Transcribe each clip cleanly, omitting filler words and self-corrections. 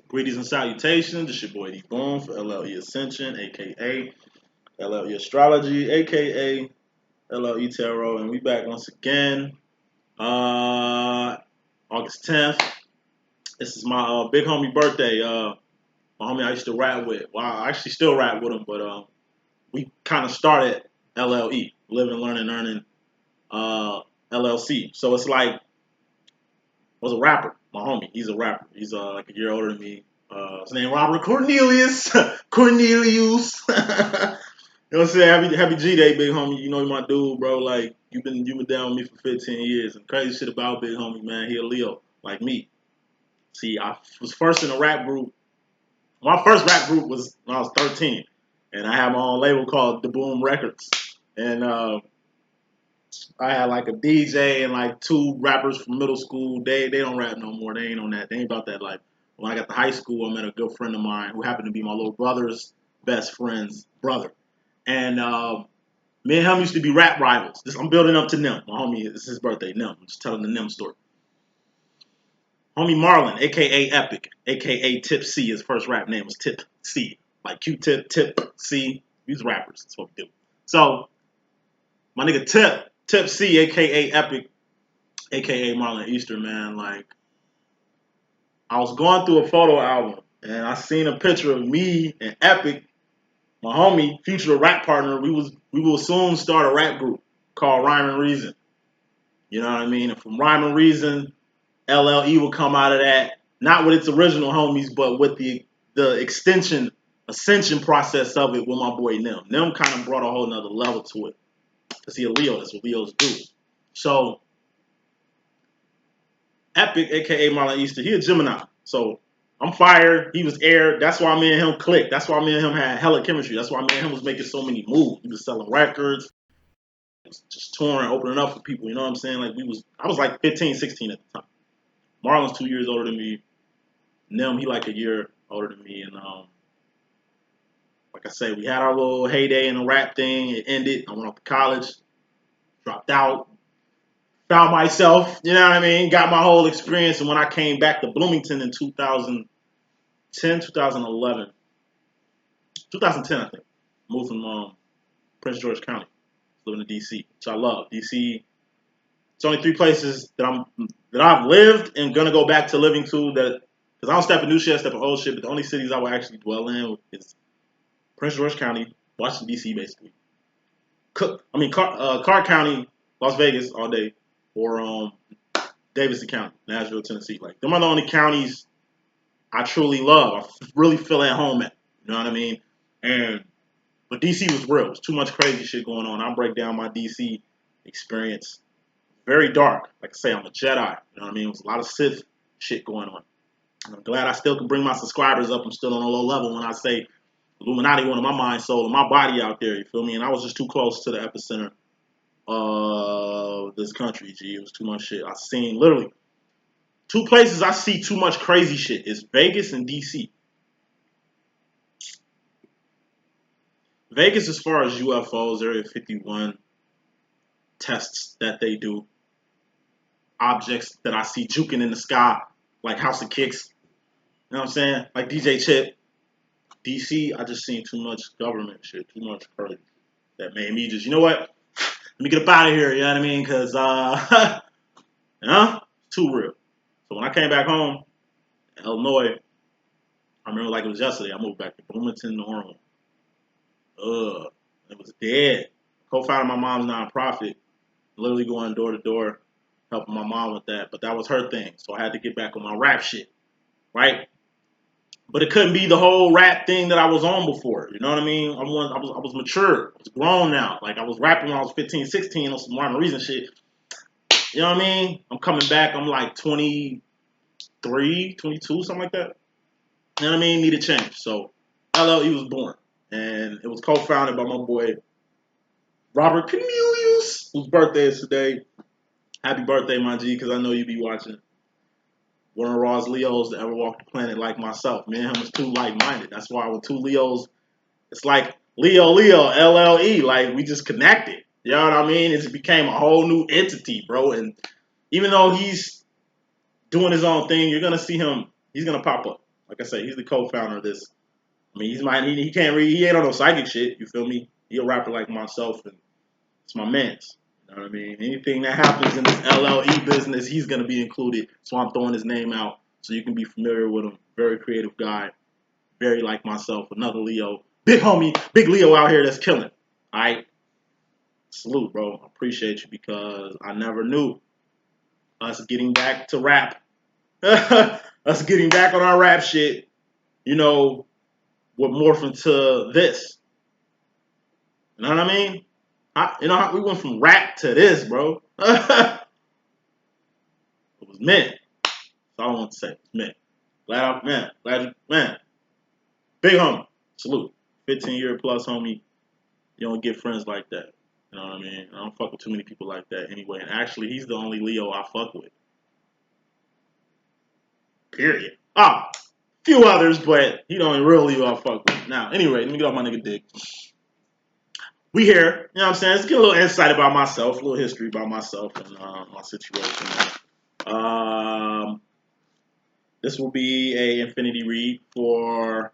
Greetings and salutations. It's your boy D.Boom for LLE.Ascension, aka LLE Astrology, aka LLE Tarot, and we back once again. August 10th. This is my big homie birthday. My homie I used to rap with. Well, I actually still rap with him, but we kind of started LLE, Living, Learning, Earning, LLC. So it's like was a rapper. My homie, he's a rapper. He's like a year older than me. His name Robert Cornelius. Cornelius. You know what I'm saying? Happy G Day, big homie. You know you my dude, bro. Like you've been down with me for 15 years. And crazy shit about big homie, man. He a Leo, like me. See, I was first in a rap group. My first rap group was when I was 13, and I had my own label called D.Boom Records. And I had like a DJ and like two rappers from middle school. They don't rap no more. They ain't on that. They ain't about that life. When I got to high school, I met a good friend of mine who happened to be my little brother's best friend's brother. And me and him used to be rap rivals. I'm building up to Nim. My homie, it's his birthday, Nim. I'm just telling the Nim story. Homie Marlon, aka Epic, aka Tip C. His first rap name was Tip C. Like Q-Tip, Tip C. These rappers. That's what we do. So, my nigga Tip C, aka Epic, aka Marlon Easter, man. Like, I was going through a photo album and I seen a picture of me and Epic, my homie, future rap partner. We will soon start a rap group called Rhyme and Reason. You know what I mean? And from Rhyme and Reason, LLE will come out of that, not with its original homies, but with the ascension process of it with my boy Nim. Nim kind of brought a whole nother level to it. Because he a Leo, that's what Leos do. So Epic, aka Marlon Easter, he a Gemini. So I'm fire. He was air. That's why me and him clicked. That's why me and him had hella chemistry. That's why me and him was making so many moves. He was selling records, just touring, opening up for people. You know what I'm saying? Like I was like 15, 16 at the time. Marlon's 2 years older than me. Nim, he like a year older than me. And like I say, we had our little heyday in the rap thing. It ended. I went off to college, dropped out, found myself, you know what I mean? Got my whole experience. And when I came back to Bloomington in 2010, 2011, 2010, I think, moved from Prince George County, living in D.C., which I love. D.C., it's only three places that I've lived and gonna go back to living to that, because I don't step in new shit, I step in old shit, but the only cities I will actually dwell in is Prince George County, Washington, D.C., basically. Clark County, Las Vegas all day, or Davidson County, Nashville, Tennessee. Like, them are the only counties I truly love. I really feel at home at. You know what I mean? But DC was real. There's too much crazy shit going on. I'll break down my DC experience. Very dark. Like I say, I'm a Jedi. You know what I mean? There's a lot of Sith shit going on. And I'm glad I still can bring my subscribers up. I'm still on a low level when I say Illuminati wanted my mind, soul, and my body out there. You feel me? And I was just too close to the epicenter of this country, G. It was too much shit. I seen literally two places I see too much crazy shit is Vegas and DC. Vegas, as far as UFOs, Area 51 tests that they do, objects that I see juking in the sky, like House of Kicks, you know what I'm saying? Like DJ Chip. DC, I just seen too much government shit, too much crazy. That made me just, you know what? Let me get up out of here, you know what I mean? Because, too real. So when I came back home, in Illinois, I remember like it was yesterday, I moved back to Bloomington, Normal. It was dead. Co-founded my mom's nonprofit, literally going door to door, helping my mom with that. But that was her thing, so I had to get back on my rap shit, right? But it couldn't be the whole rap thing that I was on before. You know what I mean? I was mature. I was grown now. Like I was rapping when I was 15, 16 on some rhyme and reason shit. You know what I mean? I'm coming back. I'm like 23, 22, something like that. You know what I mean? Need a change. So LLE was born. And it was co-founded by my boy Robert Cornelius, whose birthday is today. Happy birthday, my G, because I know you be watching. One of the rawest Leos to ever walk the planet like myself. Me and him was too like-minded. That's why with two Leos, it's like Leo, LLE. Like, we just connected. You know what I mean? It became a whole new entity, bro. And even though he's doing his own thing, you're going to see him. He's going to pop up. Like I said, he's the co-founder of this. I mean, he can't read. He ain't on no psychic shit. You feel me? He a rapper like myself, and it's my man's. You know what I mean? Anything that happens in this LLE business, he's gonna be included. So I'm throwing his name out so you can be familiar with him. Very creative guy, very like myself. Another Leo, big homie, big Leo out here that's killing. All right, salute, bro. I appreciate you because I never knew us getting back to rap, us getting back on our rap shit. You know, would morph into this. You know what I mean? We went from rap to this, bro. It was meant. That's all I want to say. It's meant. Man. Big homie. Salute. 15-year plus homie. You don't get friends like that. You know what I mean? I don't fuck with too many people like that anyway. And actually, he's the only Leo I fuck with. Period. Few others, but he the only real Leo I fuck with. Now, anyway, let me get off my nigga dick. We here, you know what I'm saying? Let's get a little insight about myself, a little history about myself and my situation. This will be a infinity read for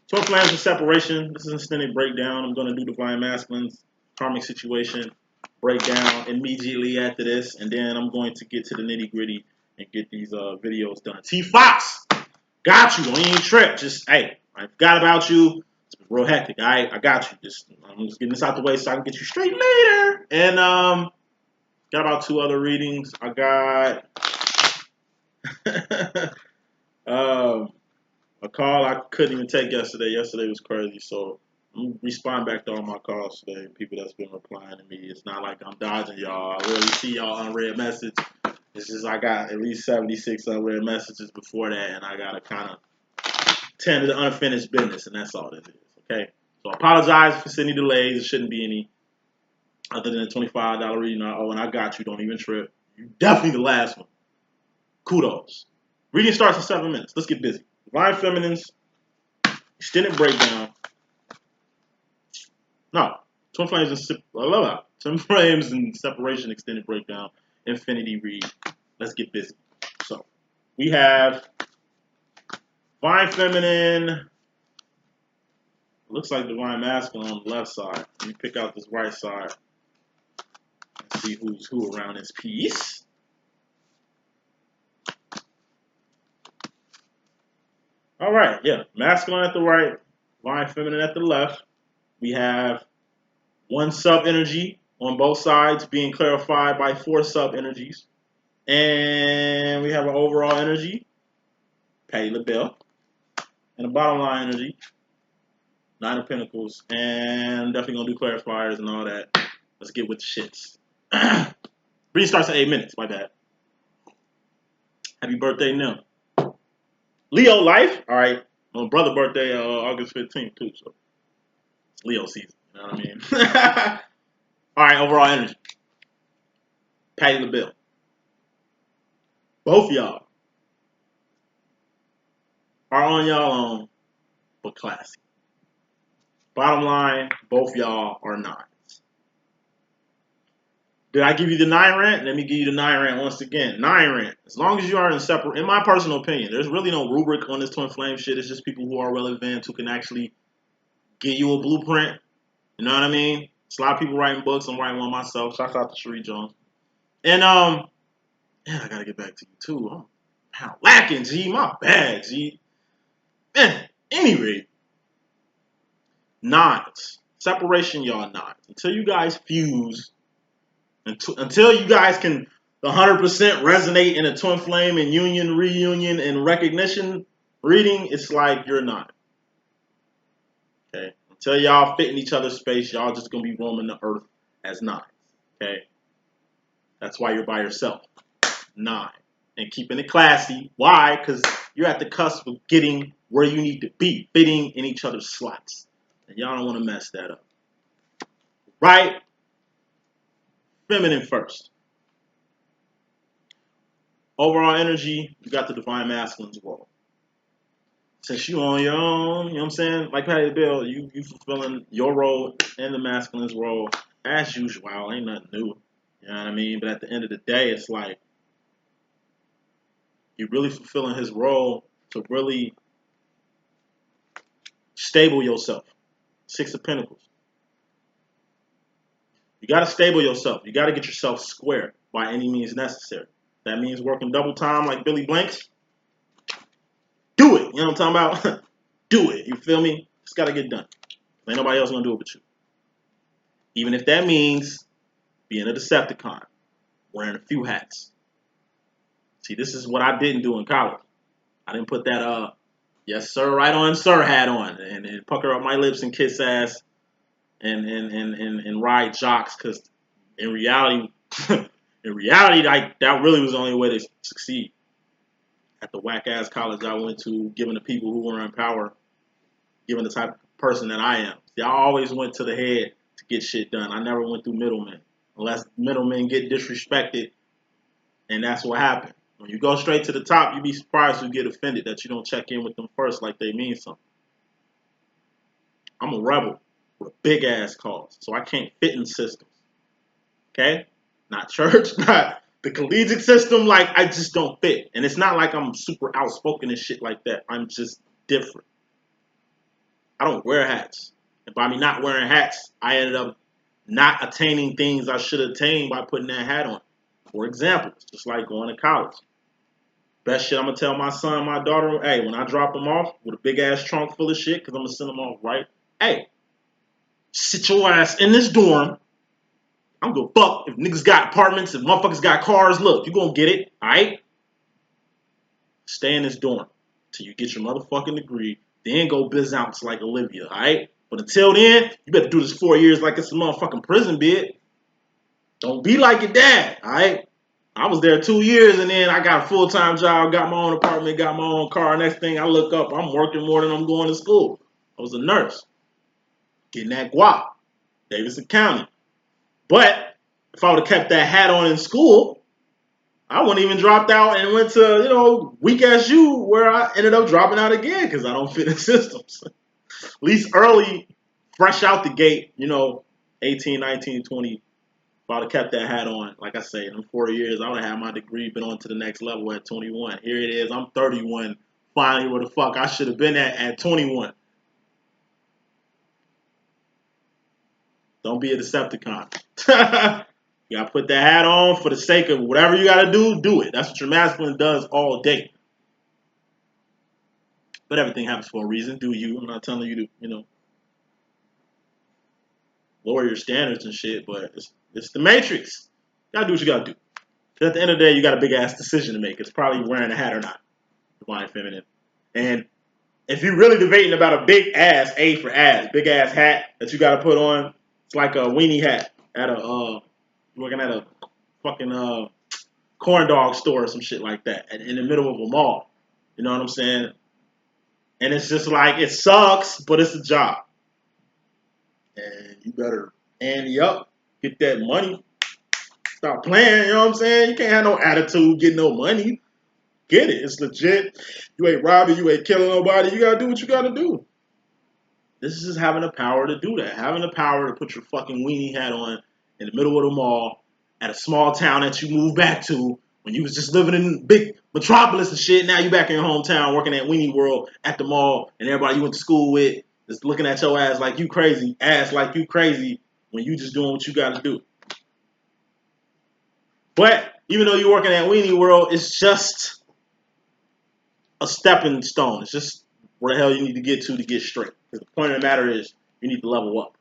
12 Flames of Separation. This is an extended breakdown. I'm going to do Divine Masculines, karmic situation, breakdown immediately after this, and then I'm going to get to the nitty gritty and get these videos done. T Fox, got you. Don't even trip. Just, hey, I forgot about you. It's been real hectic. I got you. I'm just getting this out the way so I can get you straight later. And got about 2 other readings. I got a call I couldn't even take yesterday. Yesterday was crazy, so I'm gonna respond back to all my calls today. People that's been replying to me. It's not like I'm dodging y'all. I really see y'all unread message. It's just I got at least 76 unread messages before that, and I gotta kind of tend to the unfinished business, and that's all this is. Okay, so I apologize for any delays. It shouldn't be any other than a $25 reading. Oh, and I got you. Don't even trip. You definitely the last one. Kudos. Reading starts in 7 minutes. Let's get busy. Divine Feminines, extended breakdown. No, Twin Flames and Separation, extended breakdown. Infinity read. Let's get busy. So, we have Divine Feminine. Looks like Divine Masculine on the left side. Let me pick out this right side and see who's who around this piece. All right, yeah. Masculine at the right, Divine Feminine at the left. We have 1 sub-energy on both sides being clarified by 4 sub-energies. And we have an overall energy, Patty LaBelle. And a bottom line energy, 9 of Pentacles. And definitely going to do clarifiers and all that. Let's get with the shits. Reading starts at 8 minutes, my bad. Happy birthday, Nim. Leo life, all right. My brother's birthday, August 15th, too. So it's Leo season, you know what I mean? All right, overall energy. Patty LaBelle. Both y'all are on y'all own, but classy. Bottom line, both y'all are 9s. Did I give you the 9 rant? Let me give you the 9 rant once again. 9 rant. As long as you are in my personal opinion, there's really no rubric on this Twin Flame shit. It's just people who are well advanced who can actually give you a blueprint. You know what I mean? It's a lot of people writing books. I'm writing one myself. Shout out to Sheree Jones. And man, I gotta get back to you too. I'm lacking, G. My bad, G. Man, anyway. 9s. Separation, y'all 9s. Until you guys fuse, until you guys can 100% resonate in a twin flame and union, reunion, and recognition reading, it's like you're 9. Okay? Until y'all fit in each other's space, y'all just gonna be roaming the earth as 9s. Okay? That's why you're by yourself. 9. And keeping it classy. Why? Because you're at the cusp of getting where you need to be, fitting in each other's slots. And y'all don't want to mess that up. Right? Feminine first. Overall energy, you got the Divine Masculine's role. Since you on your own, you know what I'm saying? Like Patty LaBelle, you fulfilling your role and the masculine's role as usual. Ain't nothing new. You know what I mean? But at the end of the day, it's like you're really fulfilling his role to really Stable yourself. Six of Pentacles. You got to stable yourself. You got to get yourself square by any means necessary. That means working double time like Billy Blanks. Do it. You know what I'm talking about? Do it. You feel me? Just got to get done. Ain't nobody else going to do it but you. Even if that means being a Decepticon. Wearing a few hats. See, this is what I didn't do in college. I didn't put that, yes sir, right on sir hat on. And pucker up my lips and kiss ass. And ride jocks, because in reality, like that really was the only way to succeed. At the whack ass college I went to, given the people who were in power, given the type of person that I am. See, I always went to the head to get shit done. I never went through middlemen, unless middlemen get disrespected, and that's what happened. When you go straight to the top, you'd be surprised who get offended that you don't check in with them first like they mean something. I'm a rebel with a big ass cause, so I can't fit in systems. Okay? Not church, not the collegiate system. Like, I just don't fit. And it's not like I'm super outspoken and shit like that. I'm just different. I don't wear hats. And by me not wearing hats, I ended up not attaining things I should attain by putting that hat on. For example, it's just like going to college. Best shit I'm going to tell my son, my daughter, hey, when I drop them off with a big ass trunk full of shit, because I'm going to send them off right, hey, sit your ass in this dorm. I'm gonna fuck if niggas got apartments, if motherfuckers got cars. Look, you gonna get it, alright? Stay in this dorm till you get your motherfucking degree. Then go biz outs like Olivia, alright? But until then, you better do this 4 years like it's a motherfucking prison bid. Don't be like your dad, alright? I was there 2 years and then I got a full-time job, got my own apartment, got my own car. Next thing I look up, I'm working more than I'm going to school. I was a nurse. Getting that guap. Davidson County. But if I would have kept that hat on in school, I wouldn't even dropped out and went to, weak ass U, where I ended up dropping out again because I don't fit in systems. At least early, fresh out the gate, 18, 19, 20, if I would have kept that hat on, like I say, in 4 years, I would have had my degree, been on to the next level at 21. Here it is, I'm 31, finally where the fuck I should have been at 21. Don't be a Decepticon. You gotta put that hat on for the sake of whatever you gotta do it. That's what your masculine does all day. But everything happens for a reason. Do you? I'm not telling you to, lower your standards and shit, but it's the matrix. You gotta do what you gotta do. Because at the end of the day, you got a big ass decision to make. It's probably wearing a hat or not. Divine feminine. And if you're really debating about a big ass, A for ass, big ass hat that you gotta put on, it's like a weenie hat at working at a fucking corn dog store or some shit like that in the middle of a mall. You know what I'm saying? And it's just like, it sucks, but it's a job. And you better ante up, get that money, stop playing, you know what I'm saying? You can't have no attitude, get no money. Get it, it's legit. You ain't robbing, you ain't killing nobody. You gotta do what you gotta do. This is just having the power to do that. Having the power to put your fucking weenie hat on in the middle of the mall at a small town that you moved back to when you was just living in big metropolis and shit. Now you back in your hometown working at Weenie World at the mall, and everybody you went to school with is looking at your ass like you crazy, when you just doing what you got to do. But even though you're working at Weenie World, it's just a stepping stone. It's just where the hell you need to get straight. Because the point of the matter is, you need to level up.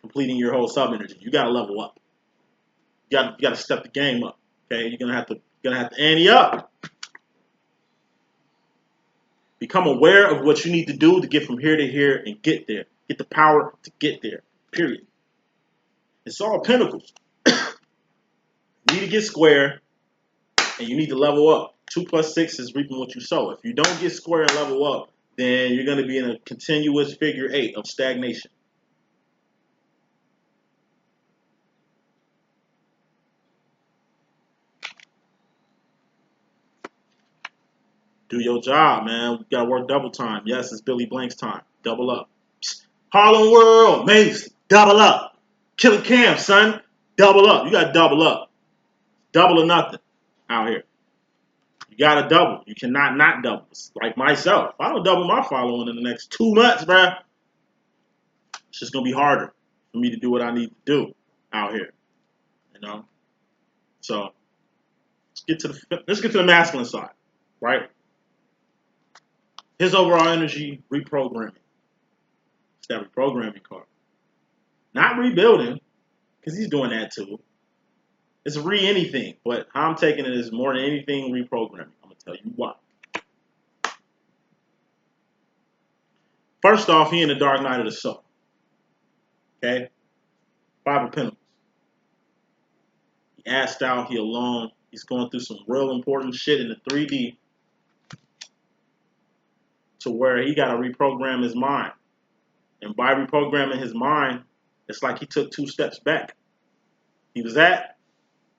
Completing your whole sub energy, you got to level up. You got to step the game up. Okay, you're gonna have to ante up. Become aware of what you need to do to get from here to here and get there. Get the power to get there. Period. It's all pentacles. You need to get square, and you need to level up. 2 plus 6 is reaping what you sow. If you don't get square and level up, then you're going to be in a continuous figure 8 of stagnation. Do your job, man. You got to work double time. Yes, it's Billy Blank's time. Double up. Harlem World, Mace, double up. Killer Cam, son, double up. You got to double up. Double or nothing out here. You got to double. You cannot not double. It's like myself. If I don't double my following in the next 2 months, bruh, It's just gonna be harder for me to do what I need to do out here. You know. So let's get to the masculine side, right? His overall energy reprogramming. It's that reprogramming card. Not rebuilding, because he's doing that too. It's anything, but how I'm taking it is more than anything reprogramming. I'm gonna tell you why. First off, he in the dark night of the soul. Okay? Five of Pentacles. He asked out, he alone. He's going through some real important shit in the 3D to where he got to reprogram his mind. And by reprogramming his mind, it's like he took 2 steps back. He was at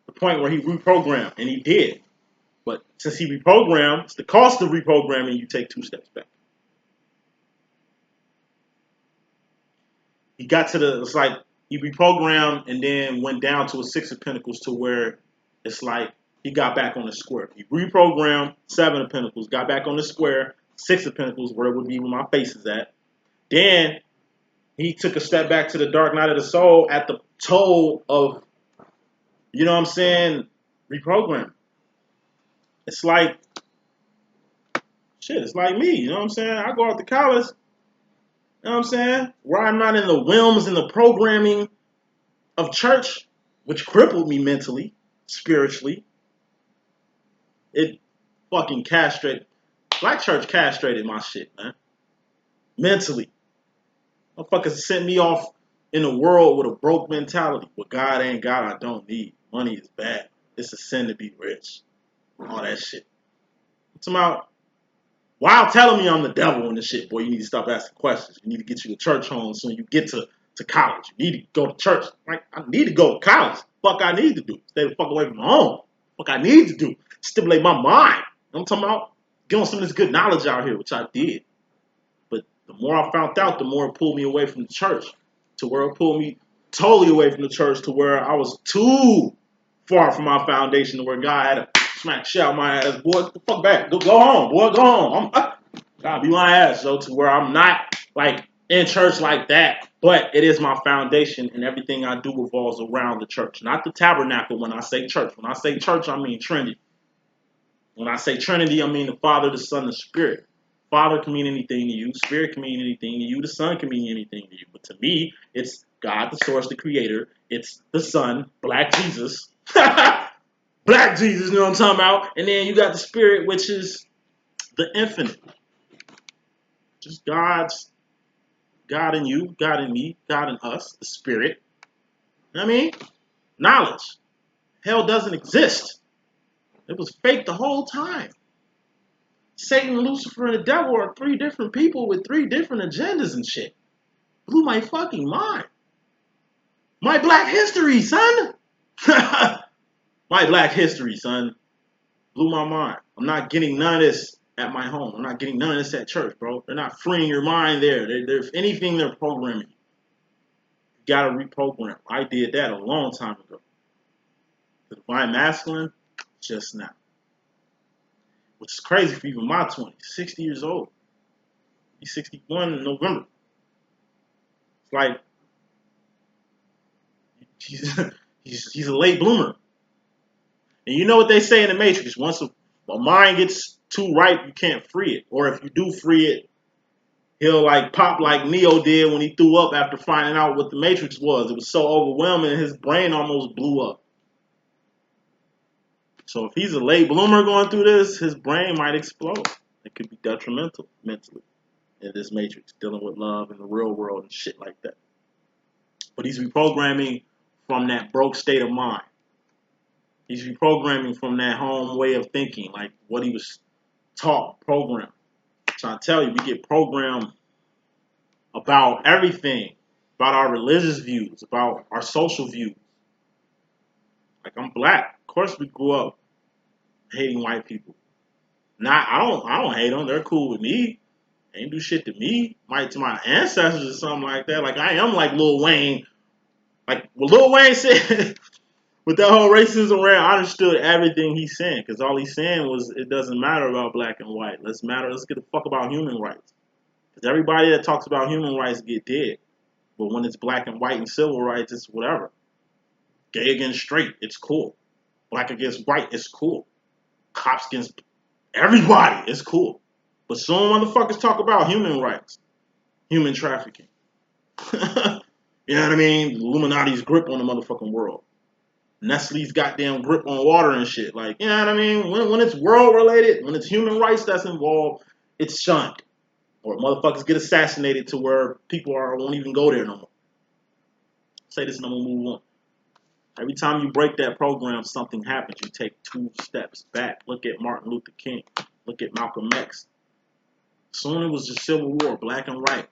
the point where he reprogrammed, and he did. But since he reprogrammed, it's the cost of reprogramming, you take 2 steps back. He got to it's like he reprogrammed and then went down to a 6 of Pentacles to where it's like he got back on the square. He reprogrammed 7 of Pentacles, got back on the square, 6 of Pentacles, where it would be where my face is at. Then he took a step back to the dark night of the soul at the toe of, you know what I'm saying, reprogramming. It's like, shit, it's like me, you know what I'm saying? I go out to college, you know what I'm saying, where I'm not in the whims and the programming of church, which crippled me mentally, spiritually. It fucking castrated. Black church castrated my shit, man. Mentally. Motherfuckers sent me off in a world with a broke mentality. What God ain't got, I don't need. Money is bad. It's a sin to be rich. All that shit. It's about, while telling me I'm the devil and the shit, boy, you need to stop asking questions. You need to get you a church home so you get to college. You need to go to church. Like, I need to go to college. Fuck I need to do. Stay the fuck away from home. Fuck I need to do. Stimulate my mind. You know what I'm talking about? Get on some of this good knowledge out here, which I did. But the more I found out, the more it pulled me away from the church. To where it pulled me totally away from the church to where I was too far from my foundation to where God had to smack shit out my ass. Boy, get the fuck back. Go home, boy. Go home. God be my ass, so to where I'm not like in church like that, but it is my foundation and everything I do revolves around the church. Not the tabernacle when I say church. When I say church, I mean Trinity. When I say Trinity, I mean the Father, the Son, the Spirit. Father can mean anything to you. Spirit can mean anything to you. The Son can mean anything to you. But to me, it's God, the source, the creator. It's the Son, Black Jesus. Black Jesus, you know what I'm talking about? And then you got the Spirit, which is the infinite. Just God in you, God in me, God in us, the Spirit. You know what I mean? Knowledge. Hell doesn't exist. It was fake the whole time. Satan, Lucifer, and the devil are 3 different people with 3 different agendas and shit. Blew my fucking mind. My black history, son. My black history, son. Blew my mind. I'm not getting none of this at my home. I'm not getting none of this at church, bro. They're not freeing your mind there. If anything, they're programming you. You gotta reprogram. I did that a long time ago. The divine masculine, just now. Which is crazy for even my 20s. 60 years old. He's 61 in November. It's like he's a late bloomer. And you know what they say in the Matrix? Once a mind gets too ripe, you can't free it. Or if you do free it, he'll like pop like Neo did when he threw up after finding out what the Matrix was. It was so overwhelming, his brain almost blew up. So if he's a late bloomer going through this, his brain might explode. It could be detrimental mentally in this Matrix, dealing with love in the real world and shit like that. But he's reprogramming from that broke state of mind. He's reprogramming from that home way of thinking, like what he was taught, programmed. So I tell you, we get programmed about everything, about our religious views, about our social views. Like I'm black. Of course we grew up hating white people. I don't hate them. They're cool with me. They ain't do shit to me. To my ancestors or something like that. Like I am like Lil Wayne. Like what Lil Wayne said with that whole racism around, I understood everything he's saying. Because all he's saying was it doesn't matter about black and white. Let's get the fuck about human rights. Because everybody that talks about human rights get dead. But when it's black and white and civil rights, it's whatever. Gay against straight, it's cool. Black against white, it's cool. Cops against everybody, it's cool. But soon motherfuckers talk about human rights, human trafficking. You know what I mean? Illuminati's grip on the motherfucking world. Nestle's goddamn grip on water and shit. Like, you know what I mean? When it's world related, when it's human rights that's involved, it's shunned. Or motherfuckers get assassinated to where people won't even go there no more. Say this and I'm gonna move on. Every time you break that program, something happens. You take 2 steps back. Look at Martin Luther King. Look at Malcolm X. Soon it was the Civil War, black and white.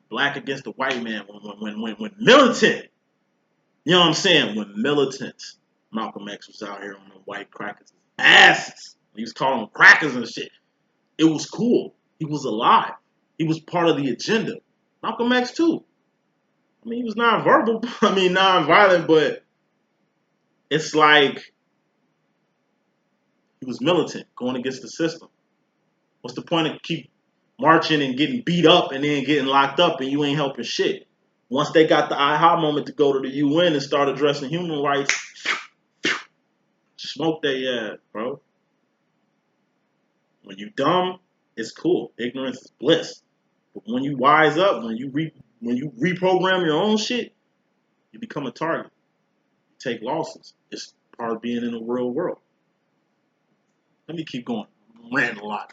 Black against the white man. When militant, you know what I'm saying? When militants, Malcolm X was out here on the white crackers' asses. He was calling them crackers and shit. It was cool. He was alive. He was part of the agenda. Malcolm X too. I mean, he was non-verbal. I mean, non-violent, but it's like he was militant, going against the system. What's the point of keep marching and getting beat up and then getting locked up and you ain't helping shit? Once they got the aha moment to go to the UN and start addressing human rights, smoke their ass, bro. When you dumb, it's cool. Ignorance is bliss. But when you wise up, when you reprogram your own shit, you become a target. You take losses. It's part of being in the real world. Let me keep going. I'm ranting a lot.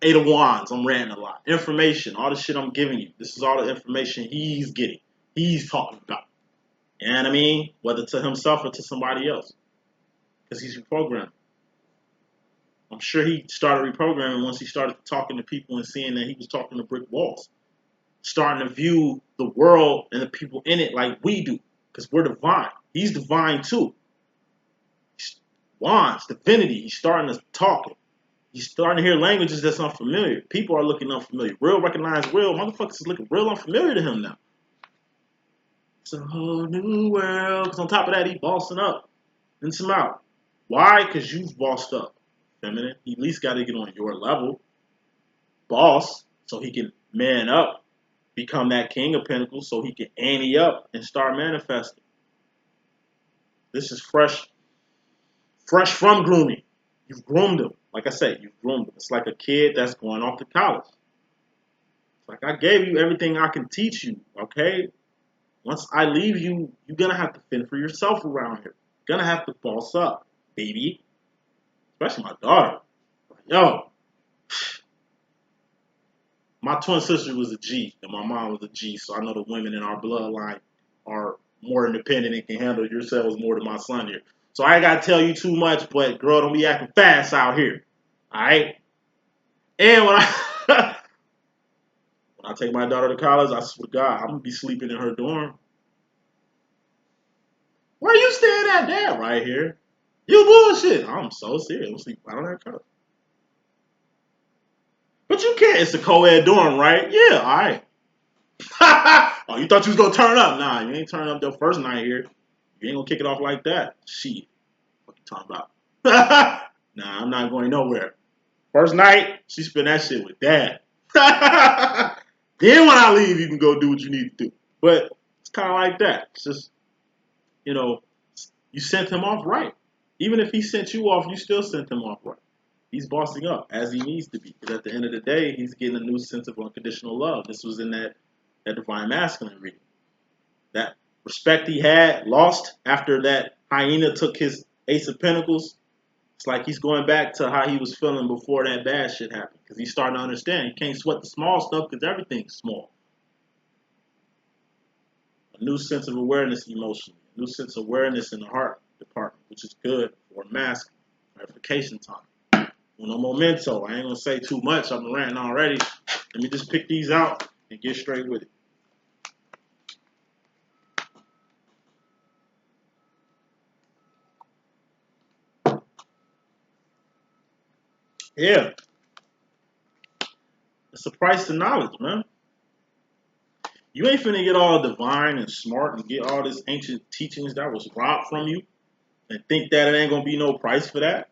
8 of Wands, I'm ranting a lot. Information, all the shit I'm giving you. This is all the information he's getting. He's talking about. You know what I mean? Whether to himself or to somebody else. Because he's reprogramming. I'm sure he started reprogramming once he started talking to people and seeing that he was talking to brick walls. Starting to view the world and the people in it like we do. Because we're divine. He's divine too. Wands, divinity. He's starting to talk it. He's starting to hear languages that's unfamiliar. People are looking unfamiliar. Real recognize real. Motherfuckers is looking real unfamiliar to him now. It's a whole new world. Because on top of that, he bossing up. And some out. Why? Because you've bossed up. Feminine. He at least got to get on your level. Boss. So he can man up. Become that king of pentacles. So he can ante up and start manifesting. This is fresh. Fresh from grooming. You've groomed him. Like I said, you've groomed him. It's like a kid that's going off to college. It's like I gave you everything I can teach you, okay? Once I leave you, you're going to have to fend for yourself around here. You're going to have to boss up, baby. Especially my daughter. Yo. My twin sister was a G, and my mom was a G, so I know the women in our bloodline are more independent and can handle yourselves more than my son here. So I ain't got to tell you too much, but girl, don't be acting fast out here. Alright? And when I when I take my daughter to college, I swear to God, I'm going to be sleeping in her dorm. Where you staying at, Dad? Right here. You bullshit. I'm so serious. I'm sleeping right on that couch. But you can't. It's a co-ed dorm, right? Yeah, alright. Oh, you thought you was going to turn up? Nah, you ain't turning up the first night here. You ain't going to kick it off like that. Shit. What you talking about? Nah, I'm not going nowhere. First night, she spent that shit with Dad. Then when I leave, you can go do what you need to do. But it's kind of like that. It's just, you know, you sent him off right. Even if he sent you off, you still sent him off right. He's bossing up as he needs to be. Because at the end of the day, he's getting a new sense of unconditional love. This was in that Divine Masculine reading. That respect he had lost after that hyena took his Ace of Pentacles. It's like he's going back to how he was feeling before that bad shit happened. Because he's starting to understand. You can't sweat the small stuff because everything's small. A new sense of awareness emotionally. A new sense of awareness in the heart department, which is good for mask verification time. Uno momento. I ain't going to say too much. I'm ranting already. Let me just pick these out and get straight with it. Yeah. It's a price to knowledge, man. You ain't finna get all divine and smart and get all this ancient teachings that was robbed from you and think that it ain't gonna be no price for that.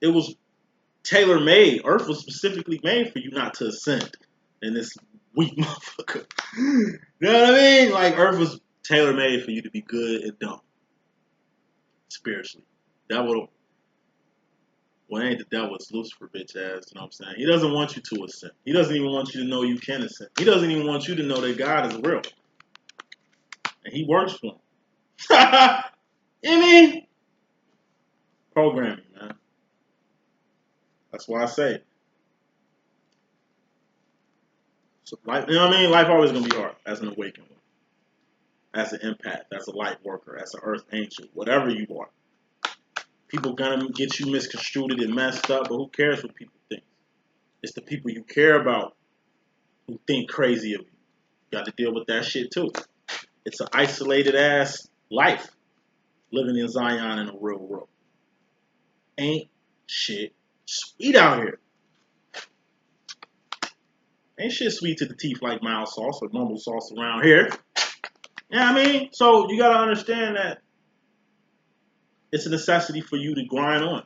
It was tailor-made. Earth was specifically made for you not to ascend in this weak motherfucker. You know what I mean? Like Earth was tailor made for you to be good and dumb spiritually. Devil, well, ain't the devil, it's Lucifer, bitch ass. You know what I'm saying? He doesn't want you to ascend. He doesn't even want you to know you can ascend. He doesn't even want you to know that God is real, and He works for him. You know what I mean? Programming, man. That's why I say. So life, you know what I mean? Life always gonna be hard as an awakened one, as an empath, as a light worker, as an earth angel, whatever you are. People gonna get you misconstrued and messed up, but who cares what people think? It's the people you care about who think crazy of you. You got to deal with that shit too. It's an isolated ass life living in Zion in a real world. Ain't shit sweet out here. Ain't shit sweet to the teeth like mild sauce or mumble sauce around here. You know what I mean? So you gotta understand that it's a necessity for you to grind on.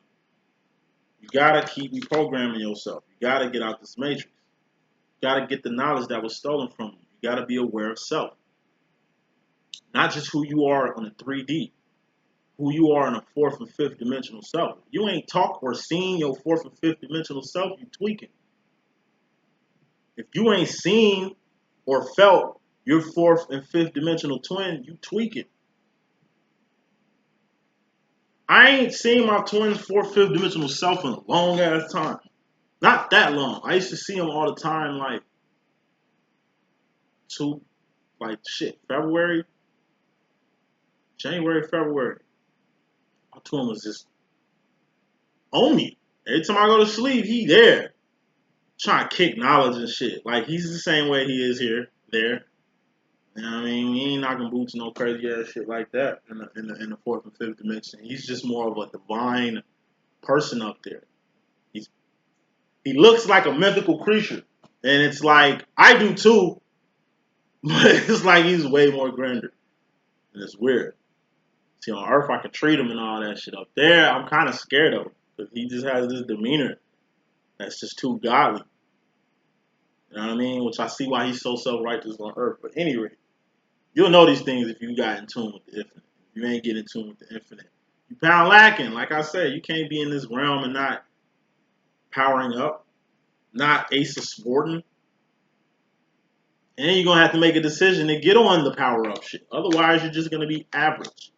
You gotta keep reprogramming yourself. You gotta get out this matrix. You gotta get the knowledge that was stolen from you. You gotta be aware of self. Not just who you are on a 3D, who you are in a fourth and fifth dimensional self. You ain't talk or seen your fourth and fifth dimensional self, you tweaking. If you ain't seen or felt your fourth and fifth dimensional twin, you tweaking. I ain't seen my twin's fourth, fifth dimensional self in a long ass time. Not that long. I used to see them all the time, like February, January, February. My twin was just on me. Every time I go to sleep, he there. Trying to kick knowledge and shit. Like he's the same way he is here, there. You know what I mean? He ain't knocking boots, no crazy ass shit like that in the fourth and fifth dimension. He's just more of a divine person up there. He looks like a mythical creature, and it's like I do too, but it's like he's way more grander, and it's weird. See, on Earth I can treat him and all that shit. Up there, I'm kind of scared of him because he just has this demeanor that's just too godly. You know what I mean? Which I see why he's so self-righteous on Earth. But anyway, you'll know these things if you got in tune with the infinite. If you ain't get in tune with the infinite, you pound lacking. Like I said, you can't be in this realm and not powering up, not ace of sporting. And then you're gonna have to make a decision to get on the power up shit. Otherwise, you're just gonna be average,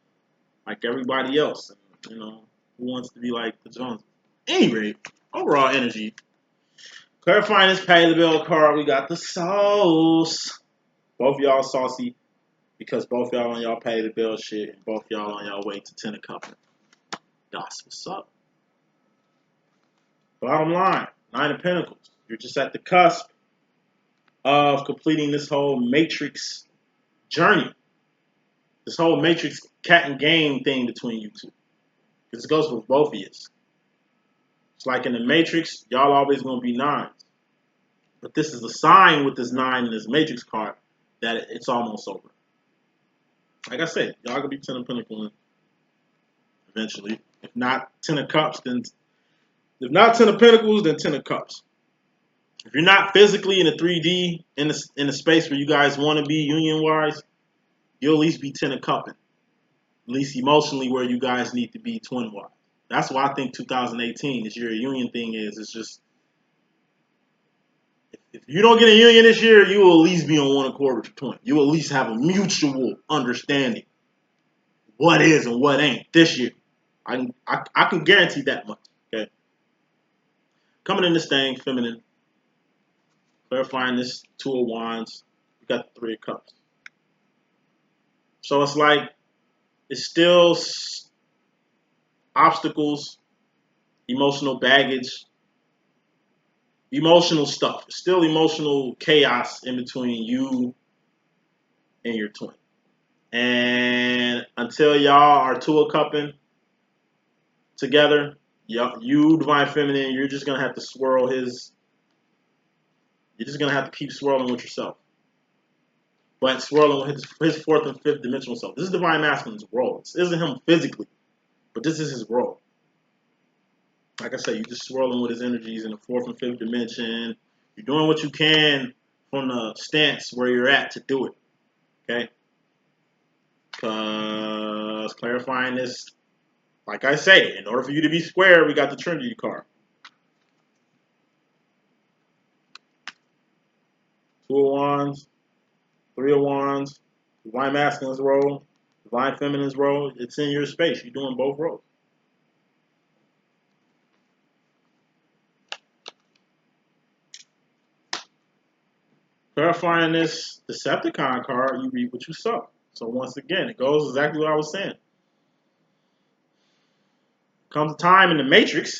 like everybody else. And, you know, who wants to be like the Joneses? Anyway, overall energy. Clarifying this pay the bill card, we got the sauce. Both y'all saucy because both y'all on y'all pay the bill shit and both y'all on y'all way to 10 a couple. That's what's up. Bottom line, 9 of Pentacles. You're just at the cusp of completing this whole matrix journey. This whole matrix cat and game thing between you two. Because it goes for both of you. It's like in the matrix, y'all always going to be 9s. But this is a sign with this 9 in this matrix card that it's almost over. Like I said, y'all gonna be 10 of Pentacles eventually. If not 10 of Cups, then 10 of Cups. If you're not physically in a 3D in the space where you guys want to be union wise, you'll at least be 10 of Cupping. At least emotionally where you guys need to be twin wise. That's why I think 2018 this year a union thing is. It's just if you don't get a union this year, you will at least be on one accord with your twin. You will at least have a mutual understanding what is and what ain't this year. I can guarantee that much. Okay. Coming in this thing, feminine. Clarifying this 2 of Wands. We got the 3 of Cups. So it's like it's still obstacles, emotional baggage, emotional stuff. It's still emotional chaos in between you and your twin. And until y'all are 2 of Cupping together, you divine feminine, you're just gonna have to swirl his. You're just gonna have to keep swirling with yourself, but swirling with his fourth and fifth dimensional self. This is divine masculine's role. This isn't him physically, but this is his role. Like I said, you're just swirling with his energies in the fourth and fifth dimension. You're doing what you can from the stance where you're at to do it. Okay? Because clarifying this, like I say, in order for you to be square, we got the Trinity card. 2 of Wands, 3 of Wands, Divine Masculine's role, Divine Feminine's role. It's in your space. You're doing both roles. Clarifying this Decepticon card, you read what you saw. So once again, it goes exactly what I was saying. Comes a time in the Matrix,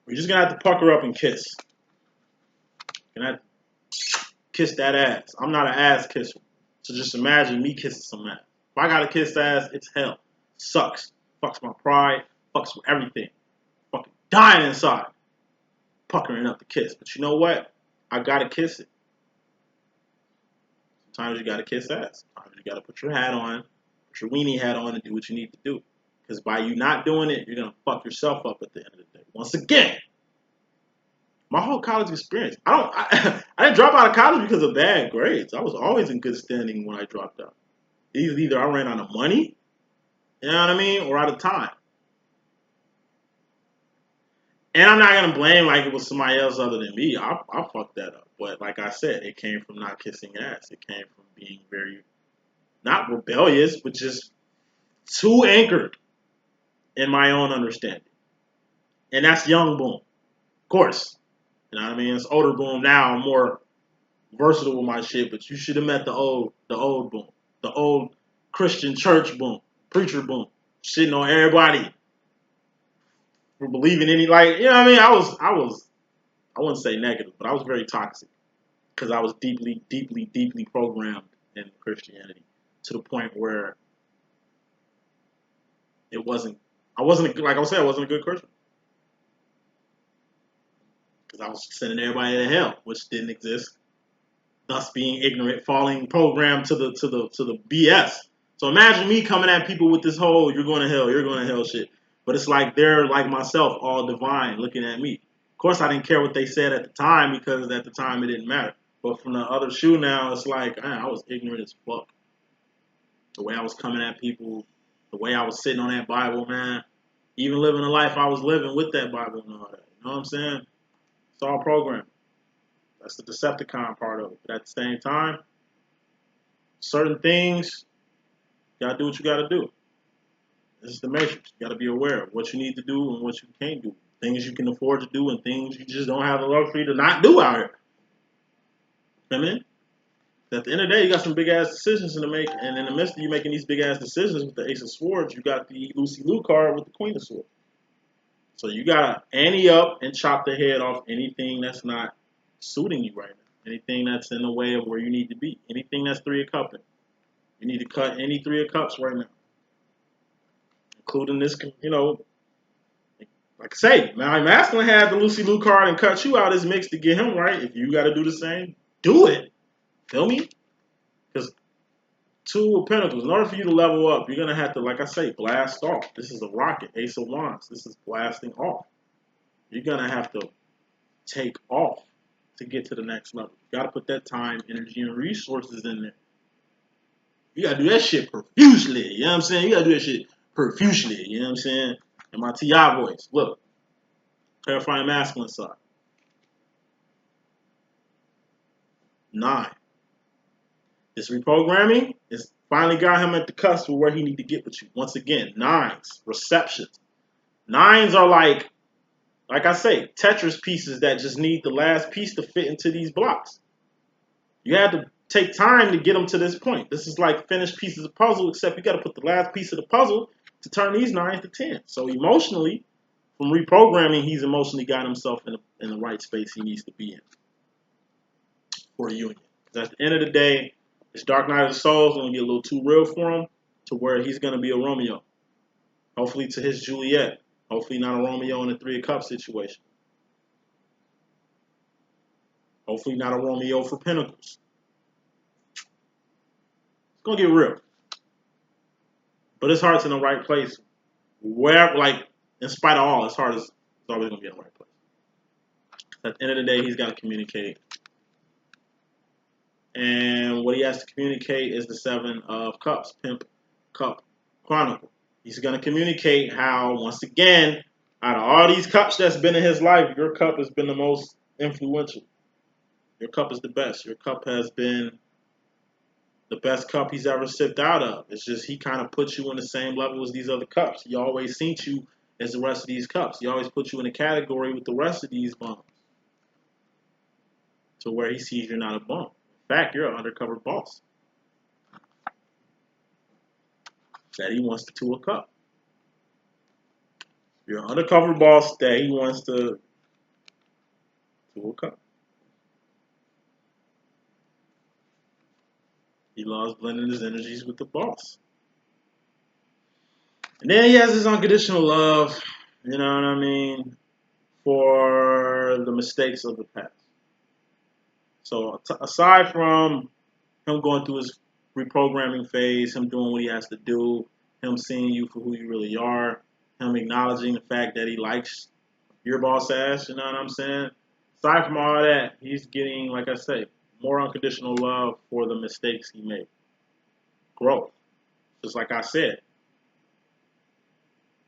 we're just gonna have to pucker up and kiss. You're gonna have to kiss that ass. I'm not an ass kisser. So just imagine me kissing some ass. If I gotta kiss ass, it's hell. Sucks. Fucks my pride. Fucks with everything. Fucking dying inside. Puckering up the kiss. But you know what? I gotta kiss it. Sometimes you gotta kiss ass. Sometimes you gotta put your hat on, put your weenie hat on, and do what you need to do. Because by you not doing it, you're gonna fuck yourself up at the end of the day. Once again, my whole college experience. I didn't drop out of college because of bad grades. I was always in good standing when I dropped out. Either I ran out of money, you know what I mean, or out of time. And I'm not gonna blame like it was somebody else other than me. I fucked that up. But like I said, it came from not kissing ass. It came from being very not rebellious, but just too anchored in my own understanding. And that's young Boom. Of course. You know what I mean? It's older Boom now. I'm more versatile with my shit, but you should have met the old Boom. The old Christian church Boom. Preacher Boom. Shitting on everybody for believing any like, you know what I mean? I wouldn't say negative, but I was very toxic. Because I was deeply, deeply, deeply programmed in Christianity to the point where I wasn't, like I said, I wasn't a good Christian. Because I was sending everybody to hell, which didn't exist. Thus being ignorant, falling programmed to the BS. So imagine me coming at people with this whole you're going to hell shit. But it's like they're like myself, all divine, looking at me. Of course, I didn't care what they said at the time because at the time it didn't matter. But from the other shoe now, it's like, man, I was ignorant as fuck. The way I was coming at people, the way I was sitting on that Bible, man. Even living the life I was living with that Bible and all that. You know what I'm saying? It's all programmed. That's the Decepticon part of it. But at the same time, certain things, you gotta do what you gotta do. This is the matrix. You gotta be aware of what you need to do and what you can't do. Things you can afford to do and things you just don't have the luxury to not do out here. You know what I mean? At the end of the day, you got some big ass decisions to make, and in the midst of you making these big ass decisions with the Ace of Swords, you got the Lucy Liu card with the Queen of Swords. So you gotta ante up and chop the head off anything that's not suiting you right now. Anything that's in the way of where you need to be. Anything that's 3 of cupping. You need to cut any 3 of cups right now. Including this, you know, like I say, my masculine had the Lucy Liu card and cut you out his mix to get him right. If you gotta do the same, do it. Feel me? Because 2 of Pentacles, in order for you to level up, you're gonna have to, like I say, blast off. This is a rocket, Ace of Wands. This is blasting off. You're gonna have to take off to get to the next level. You gotta put that time, energy, and resources in there. You gotta do that shit profusely. You know what I'm saying? You gotta do that shit profusely. You know what I'm saying? And my TI voice. Look. Clarifying masculine side. 9. This reprogramming is finally got him at the cusp of where he need to get with you. Once again, 9s, receptions. 9s are like I say, Tetris pieces that just need the last piece to fit into these blocks. You had to take time to get them to this point. This is like finished pieces of puzzle, except you got to put the last piece of the puzzle to turn these 9s to 10. So emotionally, from reprogramming, he's emotionally got himself in the right space he needs to be in for a union. Because at the end of the day, this Dark Knight of the Soul is going to get a little too real for him to where he's going to be a Romeo. Hopefully to his Juliet. Hopefully not a Romeo in a 3 of Cups situation. Hopefully not a Romeo for Pentacles. It's going to get real. But his heart's in the right place. Where, like, in spite of all, his heart is always going to be in the right place. At the end of the day, he's got to communicate And what he has to communicate is the Seven of Cups, Pimp Cup Chronicle. He's going to communicate how, once again, out of all these cups that's been in his life, your cup has been the most influential. Your cup is the best. Your cup has been the best cup he's ever sipped out of. It's just he kind of puts you on the same level as these other cups. He always seen you as the rest of these cups. He always puts you in a category with the rest of these bums, to where he sees you're not a bum. In fact, you're an undercover boss that he wants to a cup. You're an undercover boss that he wants to a cup. He loves blending his energies with the boss. And then he has his unconditional love, you know what I mean, for the mistakes of the past. So aside from him going through his reprogramming phase, him doing what he has to do, him seeing you for who you really are, him acknowledging the fact that he likes your boss ass, you know what I'm saying? Aside from all that, he's getting, like I say, more unconditional love for the mistakes he made. Growth. Just like I said,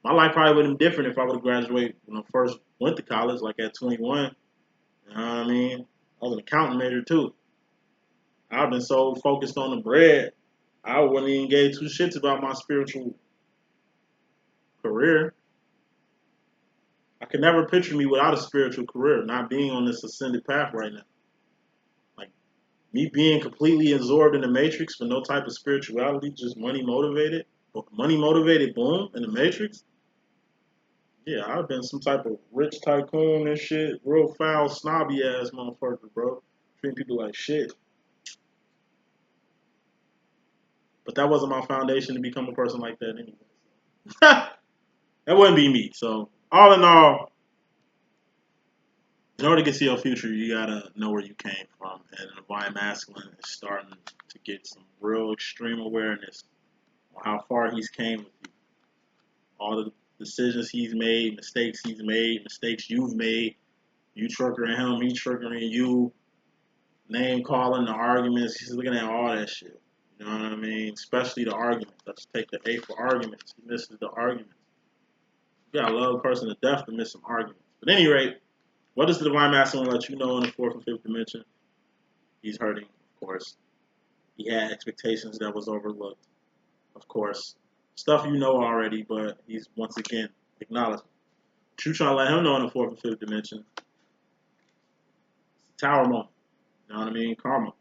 my life probably would have been different if I would have graduated when I first went to college, like at 21. You know what I mean? I was an accounting major too. I've been so focused on the bread, I wouldn't even give two shits about my spiritual career. I could never picture me without a spiritual career, not being on this ascended path right now. Like me being completely absorbed in the matrix with no type of spirituality, just money motivated. Money motivated boom in the matrix. Yeah, I'd have been some type of rich tycoon and shit, real foul, snobby ass motherfucker, bro. Treating people like shit. But that wasn't my foundation to become a person like that anyway. That wouldn't be me. So, all in all, in order to get to your future, you gotta know where you came from. And the divine masculine is starting to get some real extreme awareness on how far he's came with you. All the decisions he's made, mistakes you've made, you triggering him, he triggering you, name calling, the arguments. He's looking at all that shit. You know what I mean? Especially the arguments. Let's take the A for arguments. He misses the arguments. You gotta love a person to death to miss some arguments. But at any rate, what does the divine masculine let you know in the fourth and fifth dimension? He's hurting, of course. He had expectations that was overlooked, of course. Stuff you know already, but he's once again acknowledging. You trying to let him know in the fourth and fifth dimension. Tower moment. You know what I mean? Karma.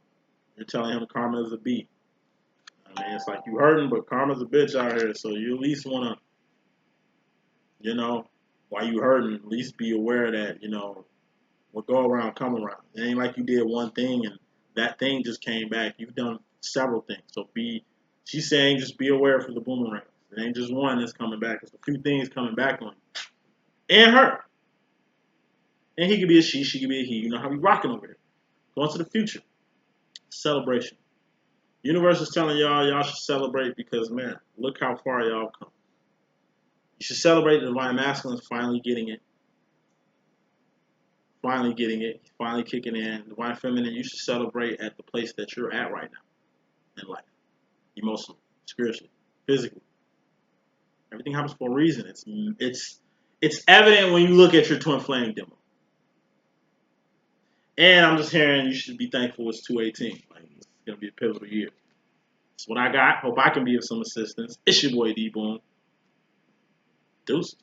You're telling him karma is a B. I mean, it's like you hurting, but karma's a bitch out here. So you at least want to, while you hurting, at least be aware that, what go around, come around. It ain't like you did one thing and that thing just came back. You've done several things. So she's saying just be aware for the boomerang. It ain't just one that's coming back. It's a few things coming back on you. And her. And he could be a she could be a he. You know how we rocking over here. Going to the future. Celebration. Universe is telling y'all should celebrate because, man, look how far y'all come. You should celebrate the divine masculine finally getting it. Finally getting it. Finally kicking in. Divine feminine, you should celebrate at the place that you're at right now in life. Emotionally, spiritually, physically. Everything happens for a reason. It's evident when you look at your twin flame demo. And I'm just hearing you should be thankful it's 218. Like, it's going to be a pivotal year. That's what I got. Hope I can be of some assistance. It's your boy D.Boom. Deuces.